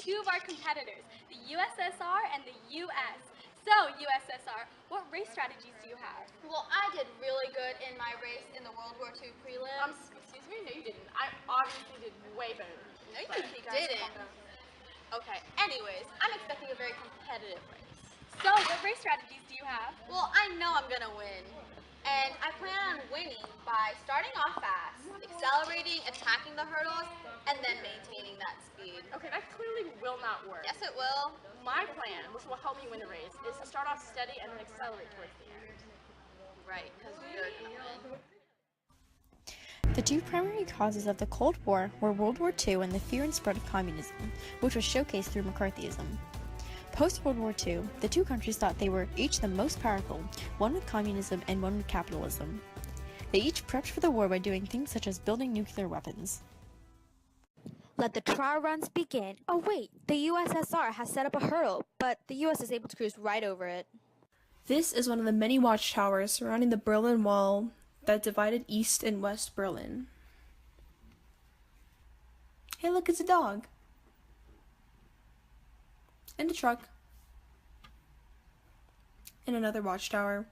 two of our competitors, the USSR and the US. So, USSR, what race strategies do you have? Well, I did really good in my race in the World War II prelims. Excuse me? No, you didn't. I obviously did way better. No, you didn't. Okay, anyways, I'm expecting a very competitive race. So, what race strategies do you have? Well, I know I'm gonna win. And I plan on winning by starting off fast, accelerating, attacking the hurdles, and then maintaining that speed. Okay, that clearly will not work. Yes, it will. My plan, which will help me win the race, is to start off steady and then accelerate towards the end. Right, because you're gonna win. The two primary causes of the Cold War were World War II and the fear and spread of communism, which was showcased through McCarthyism. Post-World War II, the two countries thought they were each the most powerful, one with communism and one with capitalism. They each prepped for the war by doing things such as building nuclear weapons. Let the trial runs begin. Oh wait, the USSR has set up a hurdle, but the US is able to cruise right over it. This is one of the many watchtowers surrounding the Berlin Wall that divided East and West Berlin. Hey look, it's a dog! And a truck. And another watchtower.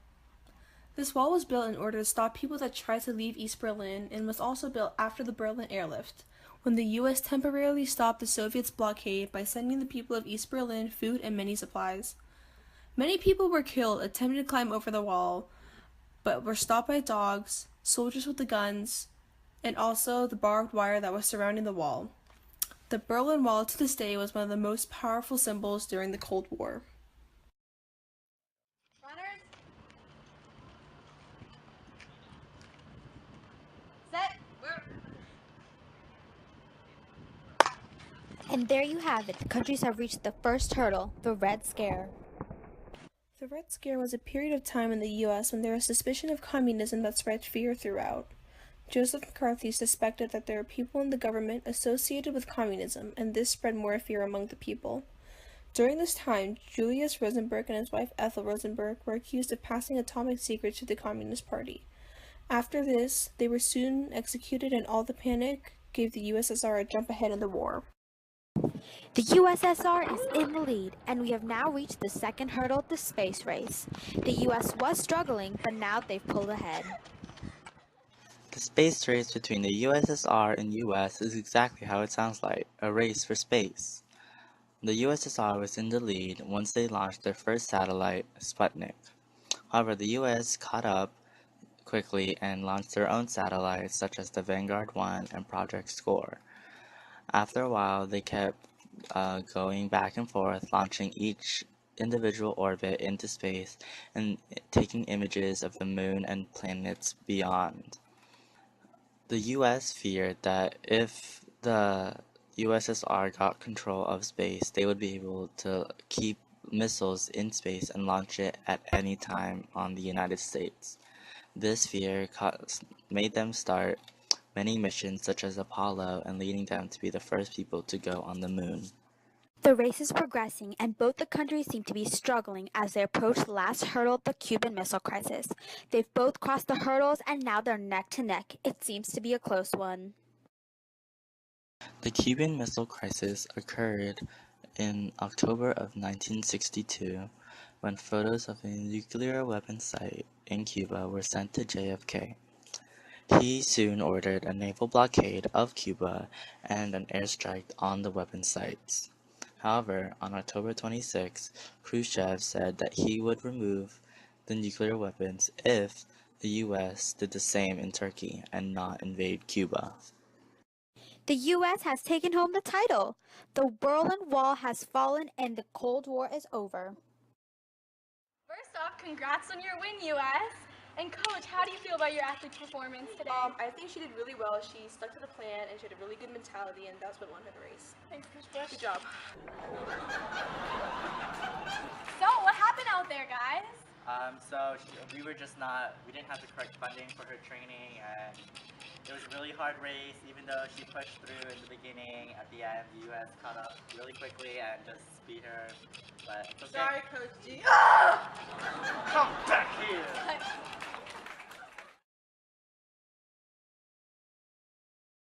This wall was built in order to stop people that tried to leave East Berlin and was also built after the Berlin airlift, when the US temporarily stopped the Soviets' blockade by sending the people of East Berlin food and many supplies. Many people were killed attempting to climb over the wall, but were stopped by dogs, soldiers with the guns, and also the barbed wire that was surrounding the wall. The Berlin Wall to this day was one of the most powerful symbols during the Cold War. Runners. Set. And there you have it. The countries have reached the first hurdle, the Red Scare. The Red Scare was a period of time in the U.S. when there was suspicion of communism that spread fear throughout. Joseph McCarthy suspected that there were people in the government associated with communism, and this spread more fear among the people. During this time, Julius Rosenberg and his wife Ethel Rosenberg were accused of passing atomic secrets to the Communist Party. After this, they were soon executed, and all the panic gave the USSR a jump ahead in the war. The USSR is in the lead, and we have now reached the second hurdle, the space race. The US was struggling, but now they've pulled ahead. The space race between the USSR and US is exactly how it sounds like, a race for space. The USSR was in the lead once they launched their first satellite, Sputnik. However, the US caught up quickly and launched their own satellites such as the Vanguard 1 and Project Score. After a while, they kept going back and forth, launching each individual orbit into space and taking images of the moon and planets beyond. The US feared that if the USSR got control of space, they would be able to keep missiles in space and launch it at any time on the United States. This fear made them start many missions such as Apollo and leading them to be the first people to go on the moon. The race is progressing, and both the countries seem to be struggling as they approach the last hurdle, the Cuban Missile Crisis. They've both crossed the hurdles, and now they're neck to neck. It seems to be a close one. The Cuban Missile Crisis occurred in October of 1962 when photos of a nuclear weapon site in Cuba were sent to JFK. He soon ordered a naval blockade of Cuba and an airstrike on the weapon sites. However, on October 26, Khrushchev said that he would remove the nuclear weapons if the US did the same in Turkey and not invade Cuba. The US has taken home the title. The Berlin Wall has fallen and the Cold War is over. First off, congrats on your win, US! And Coach, how do you feel about your athlete's performance today? I think she did really well. She stuck to the plan and she had a really good mentality, and that's what won her the race. Thanks, Coach Bush. Good job. So, what happened out there, guys? We didn't have the correct funding for her training, and it was a really hard race. Even though she pushed through in the beginning, at the end, the US caught up really quickly and just beat her. But it's okay. Sorry, Coach G. Come back here!